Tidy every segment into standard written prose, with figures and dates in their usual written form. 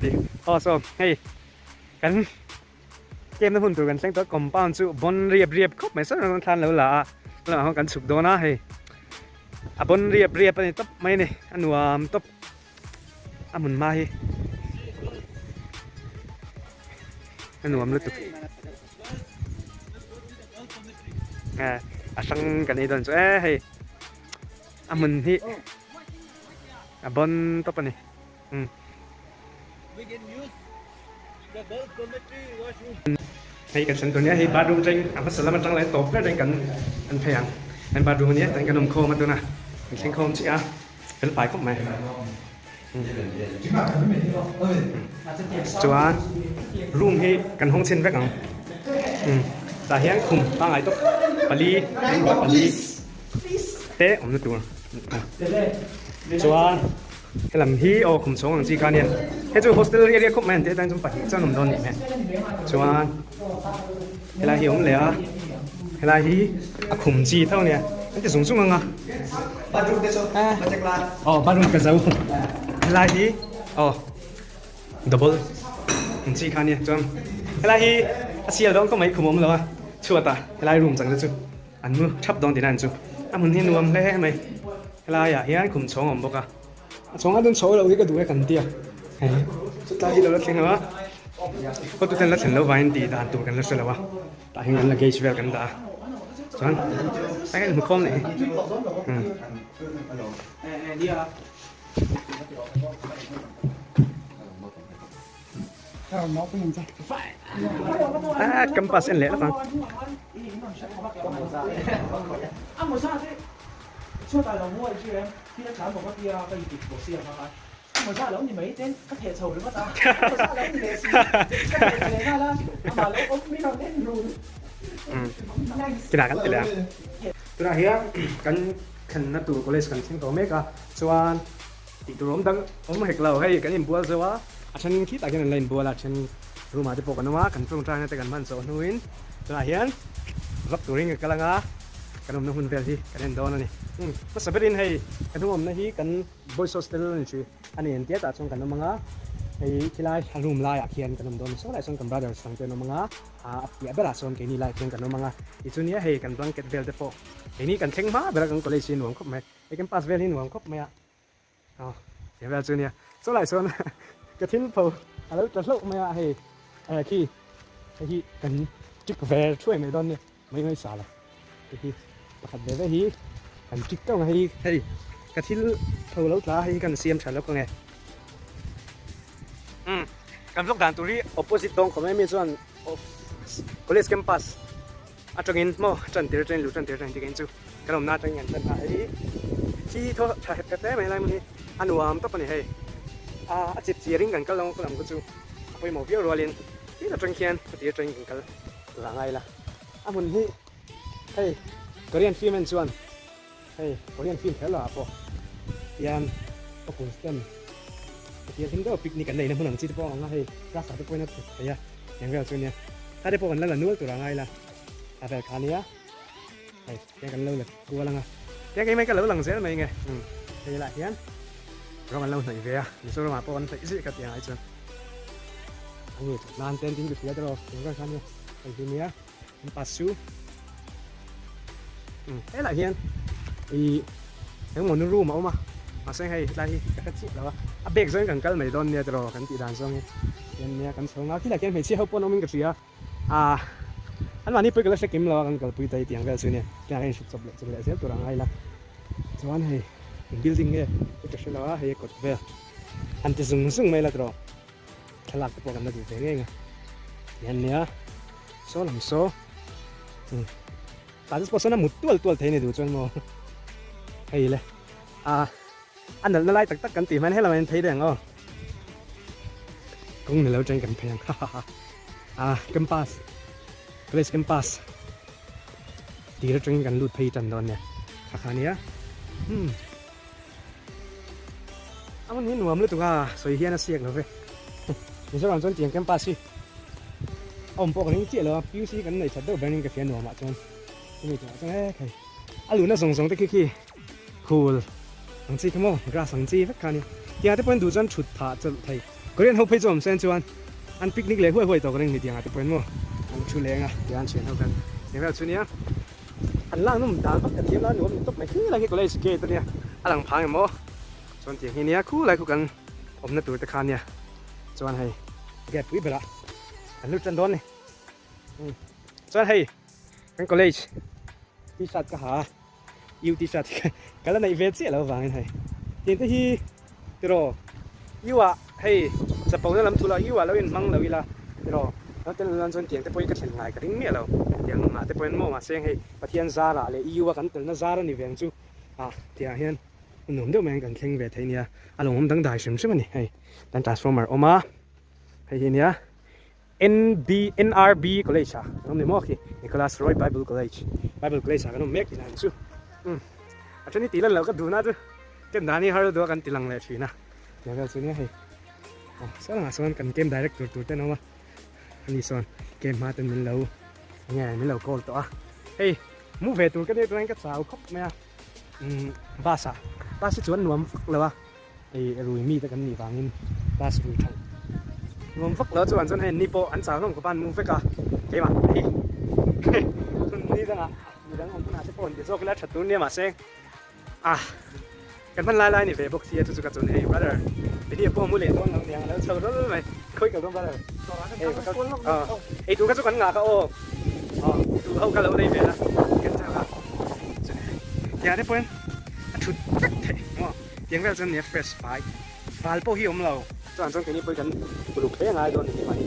ติอ๋อส่งให้กันเกมนั้นหุ่นตัวกันเส้นตัวกลมป้านจู่บอลเรียบครบไม่ส่วนทันแล้วล่ะแล้วเขากันสุกโดนะให้บอลเรียบไปนี่ตบไม่นี่อันนัวตบหมุนมาให้อันนัวมันตุกสังกันนี่โดนจู่ให้หมุนที่บอลตบไปนี่ให้กันสันตัวนี้ให้บาดรูมจริงพัสดุมันจังไรตกได้กันอันแพงอันบาดรูมนี้แต่กันนมโคมาตัวน่ะเช่นโคมสิเป็นฝ่ายก็ไม่จัวรูมให้กันห้องเช่นแวกอ่ะแต่เฮียงคุมตั้งไอ้ตัวปลีเตะผมจะตัวจัวให้ลำฮีโอคุมสองอย่างจีกันเนี่ยให้จูโฮสเทลเรียกครบแม่เตะตั้งจนปัดเจ้าหนุ่มโดนนี่แม่จัวให้ลาฮีผมเลยให้ลาฮีคุมจีเท่าเนี่ยมันจะสูงมั้งอ่ะบาดรูมเดชมาจากลาบาดรูมกระเจ้าให้ลาฮีดับเบิลจีกันเนี่ยจนให้ลาฮีเสียดองก็ไม่คุมผมแล้วชัวร์ตาให้ลารูมจังเลยจูอันมือทับดองที่นั่นจูมันที่นวมเล่ไหมให้ลาอย่าเฮียนคุมสองผมบอก从那顿炒了，我一个都会跟掉，这大一楼的听了哇，我都听了听了晚点，但都跟了说了哇，大兴跟了几十秒跟打，算，大概怎么讲呢？咁把先嚟啦嘛。出大陸我係知嘅，邊一產部嗰啲啊，不如跌落絲啊嘛。我差兩年尾先，一踢嘈你乜啊？我差兩年嚟試，一踢嚟啦，阿媽你我邊度聽路？Kena kan tidak. Terakhir kan kena tu college kan sing tome ka chuan ti tu rom dang hek lo hei kan in bual zawa achan ki ta kan lain bual achan ruma te pokan ma kan chung tang te kan man so nuin terakhir rap turing kalanga kan om hun vel hi kan don ani pa saberin hei kan om na hi kan boys hostel ni chi ani en tia ta chung kan manga hei kilai room lai akhian kan om don so lai song kan brothers sang te no manga apia bela son ke ni lai ken kan no manga ichunia hei kan blanket vel te po ini kan theng ma bela kan college in wang khop mai e kan pass vel in wang khop mai ya vel chunia so lai son ka thin pho alo ta lo mai hei ki hei kan chik vel chui mai don ni mai sa la hiปัดเดี๋ยวฮีกันจิกต้องให้กระทิ้งเท่าแล้วจ้าให้กันเสียมฉันแล้วก็ไงกันต้องการตัวนี้ opposite ตรงของไม่มีส่วน college campus จงอินโม่จันทร์เจนหรือจันทร์เจนที่กันจูกระผมน่าจะเงินจันทร์ไอ้ที่เขาถ่ายแต่ไม่ไรมันที่อันวามต้องเป็นให้จิบเจียริงกันก็ลองก็จูไปหมอพี่รัวเรียนที่เราจังเขียนที่จังกินกันหลังไงล่ะมันที่Korean film and so on. Korean film thế là po. Yan, có cùng stem. Thì chúng tôi picnic cái này là muốn làm gì thì po ngang hay, ra sao tôi quên mất rồi ya. Yang về chỗ này, ta đi po gần là nuôi tụi ra ngay là, về khá nia. Cái gần lâu là cua lăng à. Cái mấy cái lâu lăng dễ mày nghe. Thì lại yan. Rồi gần lâu này về à, mình số mà po anh phải gì cái tiền ai chứ. Anh nhìn lan tên tiếng Việt phía đó, chúng ta xem nha. Cái gì nia, pasu. Thế là hiền thì nếu muốn nuôi máu mà sẽ hay đây các chị là bẹc rồi cần cái mấy đòn này rồi cần tỷ đàn xong hiền này cần sống nó khi là cái phải chia hộp nó mình cái gì anh mà đi bây giờ sẽ kiếm lo cần cái bây tay tiền cái gì này cái này chụp lại xếp tụi rằng hay là cho anh hay building cái sẽ là hay cột về anh chỉ dùng mấy là rồi cái lạc cái program nó gì thế nghe hiền này số làm số tại sao nó một tuột thế này đủ cho nó hayเลยanh đừng nó lại tắc cảnh tìm anh hay là anh thấy được không cũng là lâu trên cảnh phèn campus place campus thì nó trên cảnh lụt phi trần đòn nè khá nè anh nhìn nuông luôn tụi soi hiên nó xiết nó về mình sẽ làm cho tiền campus đi ông bộ cái chuyện là PUC cái này thật đâu bên cái phía nuông mà choนี่จ้ะจังไงลูน่าส่งแต่ขี้coolสังจีขโมยกระสังจีฟักกันนี่ที่อาจจะเป็นดูจนชุดผ้าจะไทย ก็เรียนเขาไปจอมเซนชวนอันปิกนิกเลยห้วยตัวก็เรียนนิดเดียวแต่เป็นมั้งชูแรงอ่ะเดี๋ยวอันเชียนเท่ากันอย่างแบบชุดนี้อันล่างนุ่มตามพักกระเทียมแล้วหนูมันตบไม่คืออะไรก็เลยสเกตตัวเนี้ยอันหลังพังอย่างมั้งส่วนเตียงที่เนี้ยคู่อะไรคู่กันผมในตัวตะคานเนี่ยชวนให้แกปุ๋ยไปละอันลุจันโดนนี่ชวนให้กันก็เลยที่ชัดก็หายูที่ชัดกันแล้วในเวทีเราวางให้เตียงที่ที่รอยูอ่ะให้จะปองนั่นลำทุลายูอ่ะแล้วยังมั่งแล้วเวลาที่รอแล้วแต่เราส่วนเตียงแต่พอยก็เห็นไงก็ถึงเมียเราเตียงมาแต่พอยมั่วมาเสียงให้ประเทศซาระเลยยูอ่ะกันแต่น่าซาระนี่เวียนจูเตียงเฮียนหนุ่มเดียวแม่งกันเข่งเวทีเนี่ยอารมณ์ผมตั้งได้ใช่ไหมนี่ให้ตั้ง transformer ออกมาให้เฮียเนี่ย NRB College อ่ะน้องเนี่ยมั่วขี้ Nicholas Roy Bible College อ่ะก็น้องเมกที่นั่นจูอาจารย์นี่ตีแล้วเราก็ดูนะจูเกมด้านนี้ฮาร์ดดูกันตีหลังเลยชีนะเดี๋ยวเราจะเนี่ยให้ส่วนกันเกม direct ตัวเต้นเอาวะอันนี้ส่วนเกมมาเป็นเหมือนเราไงเหมือนเราโกลตัวเฮ้ยมูเวตัวก็ได้ตัวนั้นก็สาวครบไหมบาสชวนรวมฟักเลยวะไอ้รุยมีแต่กันหนีฟังนินบาสรุยทองรวมฟักแล้วจวนให้นิโปอันสาวน้องกับบ้านมูเฟกะเกมเฮ้ยนี่จังมีดังของคุณอาจจะปนเดี๋ยวโซ่กันแล้วชัดตัวเนี่ยมาเซ็งกันพันลายนี่เฟซบุ๊กเสียทุกๆกันจนเฮ้ย brother เดี๋ยวพวกมูเล่ต้นน้องเดียงแล้วเชิญรถไหมคุยกับต้น brother ไอ้ตัวก็จะกันงาเขาตัวเขากันแล้วได้เวลากันจ้าอย่าได้เพื่อนชุดเท่ยังแบบจะเนี่ย fresh fight บาลโปหิมเราจนกันนี้ไปกันปลุกเท่งไงโดนนี่มัน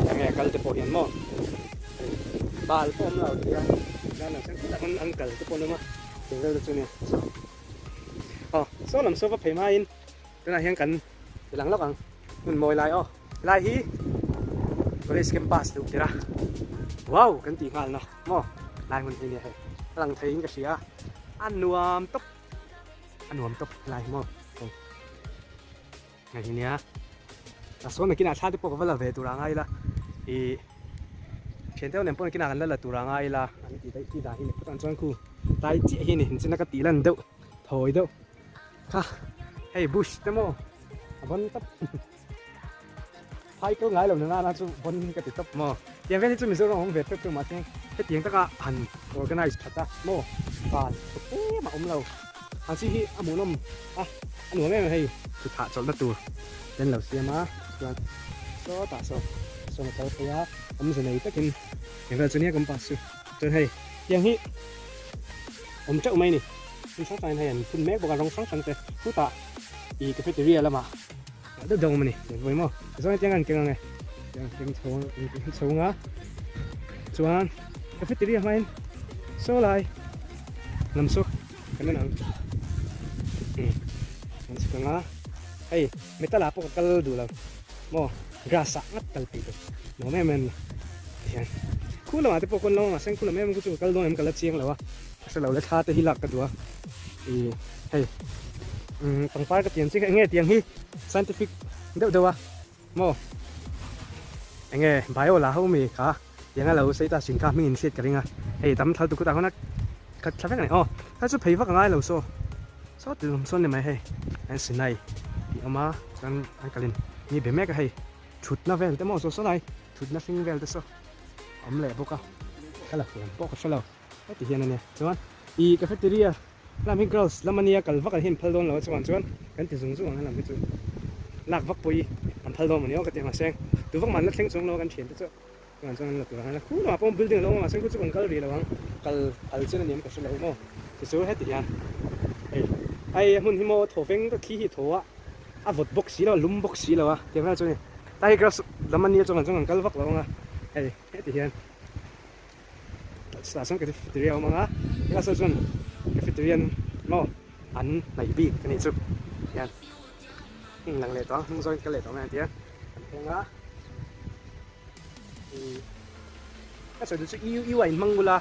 ยังไงกันจะโปหิมมั้งบาลโปมเราเดียวนั่นแหละมันอังกันจะโปนมั้งยังแบบจะเนี่ยโซ่ลำโซ่ก็เพย์มาอินตัวนั้นยังกันหลังล็อกอังมันมวยลายลายฮีก็เลยสเก็มปัสดูดีละว้าวกันตีงานนะมั้งลายมันที่นี่ให้หลังเทียงกับเสียอันนวมตบลายมั้งไงทีเนี้ยแต่ส่วนกินอาชาติพวกเขาเวตุรังไงล่ะเช่นเท่านั้นพวกกินอาหารแล้วตุรังไงล่ะอันนี้ที่ได้ที่ตอนช่วงคู่ได้จีเห็นนี่ฉันนักตีลันเดาถอยเดาค่ะเฮ้ยบุชเดโมบนตับไพ่ก็ง่ายเลยนะจู่บนก็ติดตับมั้งยังเป็นที่จุดมิสร์ของเวทเพิ่มมาเองให้เตียงตะกะหัน organize ชัดตาโม่บานมาเราอันที่อามูนมอันหัวแม่ให้สุดท้ายจบแล้วตัวเป็นเหล่าเสียมาส่วนโซ่ตาโซ่มาเท่าไหร่จะไหนตะกินอย่างเราจะเนี่ยก็ปัสสุจนให้ยังฮีจะไม่นี่คุณช่างใจให้คุณแม่บอกว่าลองช่างใจแต่ผู้ตาอีกาแฟเตอรี่แล้วมาเดี๋ยวดงมันนี่เดี๋ยวไปมั้งส่วนที่ยังเก่งไงยังโชว์อ่ะส่วนกาแฟเตอรี่ไหมโซ่ลายน้ำซุปกันนั่นน้ำซุปกันอ่ะเฮ้ยไม่ตลาดพวกกัลดูแล้วมั้งกระสับงัดกัลปีตัวน้องแม่มันยังคู่ละมาที่พวกคนเรามาเส้นคู่ละแม่มันก็จะกัลโดนมันกัลเชียงแล้ววะเสร็จแล้วเลยชาติที่หลักกันตัวเฮ้ยต่างฝ่ายก็เตียงซิไงเตียงที่ scientific เดี๋ยววะมั้งไง bio ล่ะเขามีค่ะยังไงเราใช้ตาสินค้าไม่อินเสียกันยังไงเฮ้ยทำทัลตุกุตาเขานักขัดขับยังไงถ้าจะเพย์ฟักง่ายเราโซ่ตื่นส่วนเนี่ยไหมเฮ้ยอันสินไหนที่เอามาจันอันกันลินมีแบบแม่ก็เฮ้ยชุดน่าเวลแต่มั้งโซ่ไหนชุดน่าฟิงเวลแต่โซ่อมเล่พวกเขาแค่ละคนพวกเขาเช่าเราไอ้ที่เห็นนั่นเนี่ยจวนอีกาแฟเตอรี่ลามิกรอสลามันเนี่ยกัลฟักกันเห็นพัลโดนเราจวนกันที่สูงๆนั่นแหละไม่จวนลากฟักปุยมันพัลโดนมันเนี่ยก็เตียงมาเซ็งตัวฟักมันลักเซ็งสูงเรากันเฉียนแต่จวนนั่นแหละตัวนั้นคู่มาพอมบิลดิ้งเรามาเซ็งคู่จวนกัลดีเรากัลเจนเนี่ยมันก็สุดเราโม่ที่สุดให้ติดยันไอ้หุ่นหิมโถเฟงก็ขี้หิโถวดบกสีเราลุ่มบกสีเราเตียงนั้นจวนไอ้กรอสลามันเนี่ยจวนกัลฟักเราให้ติดยันstation cafeteria mga station cafeteria mo an naibi kani chu yan lang le to hung join ka le to na tia nga ka so chu yu ai mangula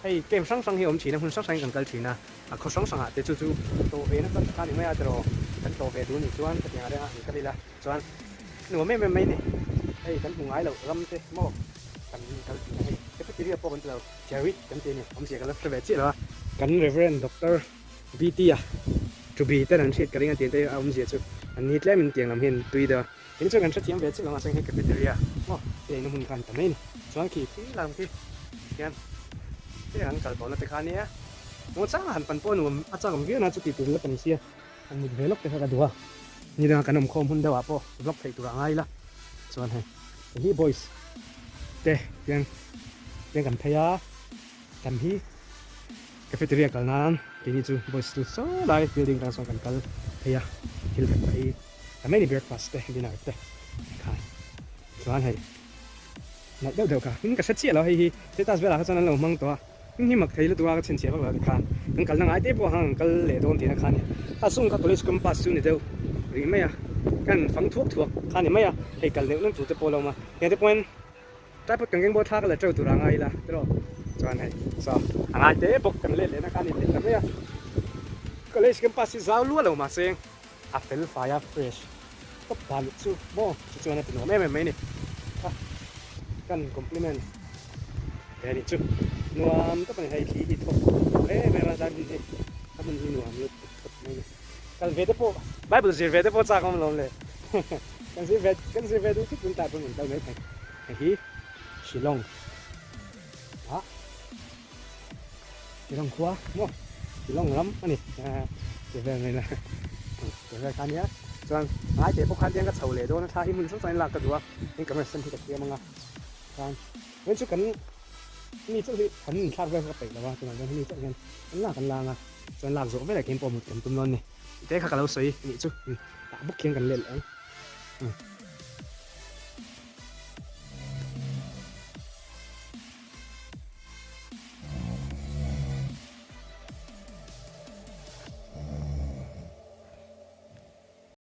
hey kem sang hi om chi na hun sang kan kal chi na kho sang te chu to e na ka ni ma tro kan to ve du ni chuan ka tinga re ka dila chuan nu me ni hey kan hungai lo ram te moกันcái phát triển của bọn tàu Jerry cái tên này ông sẽ cái lớp về chị đó cái Reverend Doctor BT to be tên anh sẽ cái tiền đây ông sẽ chụp อันนี้แหละมันเตียงลำเห็นตุยเด้อเห็นช่วยกันชัดเทียมเวทช่วยกันมาเซ็งให้กับเบตเตอรี่อ๋อเดี๋ยวน้ำมันกันแต่ไม่นี่ส่วนขี่ที่ลำที่กันที่หันกัดบอลนัดคานี้งดสร้างหันปันป้อนวมอาจารย์ผมเยอะนะจุดติดตัวเป็นเสียอันนี้เวลบไปสักตัวนี่เรื่องการนำข้อมูลเดี๋ยวว่าพอบล็อกใส่ตัวง่ายละส่วนให้ที่บอยส์เดี๋ยวยังกันพยากันที่คาเฟ่เตอรี่กันนั้นทีนี้จูบอยส์ตัวโซ่ได้บิลดิ้งกันส่วนกันกันพยาฮิลกันไปแต่ไม่ได้เบรกฟาสต์ดีนักเด้ค่ะส่วนให้นักเดี๋ยวกันนี่ก็ชัดเจนแล้วให้ที่ตัดเวลาเขาจะนั่งลงมั่งตัวนี่มักให้ตัวก็เช่นเชียบแบบนี้ค่ะนั่งกันนั่งไอ้เด็กพวกหังกันเล่โดนที่นั่นค่ะเนี่ยถ้าส่งกับ college campus ส่วนนี้เดียวหรือไม่อะกันฟังทุกค่ะเนี่ยไม่อะให้กันเลี้ยงนั่งถูจะโปรลงมาอย่างที่เป็นแต่พวกกันยังบ่ท่ากันเลยเจ้าตัวร่างไงล่ะเดี๋ยวส่วนให้สอบไอ้เด็กพวกกันเล่นนะค่ะเนี่ยแต่ไม่อะ college campus ที่สาวล้วนลงมาเสียง apple fire fresh ก็ผ่านสู้บ่ช่วยนะเป็นหัวไม่นี่กัน compliment แค่นี้จุนวมก็เป็นให้ขี้ที่ทบไม่มาได้ดีถ้ามันมีนวมยุบไม่กันเวทโปไบเบิลซีเวทโปจากมันลงเลยกันซีเวททุกคนตายเป็นเหมือนเดิมเลยไอ้ที่ชิลองฮะชิลองขวาโม่ชิลองล้ำอันนี้เดี๋ยวไงนะเดี๋ยวคันนี้ส่วนหายใจพวกคันเดียงก็เฉาเลยโดนท่าที่มันสงสัยหลักกันดูว่านี่ก็ไม่สนที่กับเทียมมั้งอ่ะการเว้นชุดกันนี่ชุดที่ขันชาติเว้นก็ไปแล้วว่าจังหวะนี้ชุดกันมันหลักกันลางอ่ะส่วนหลักสุดไม่ได้เกมโปรโมทเกมตุ้มนนนี่แต่ข้ากับเราสวยนี่ชุดบุกเคียงกันเล่นแล้ว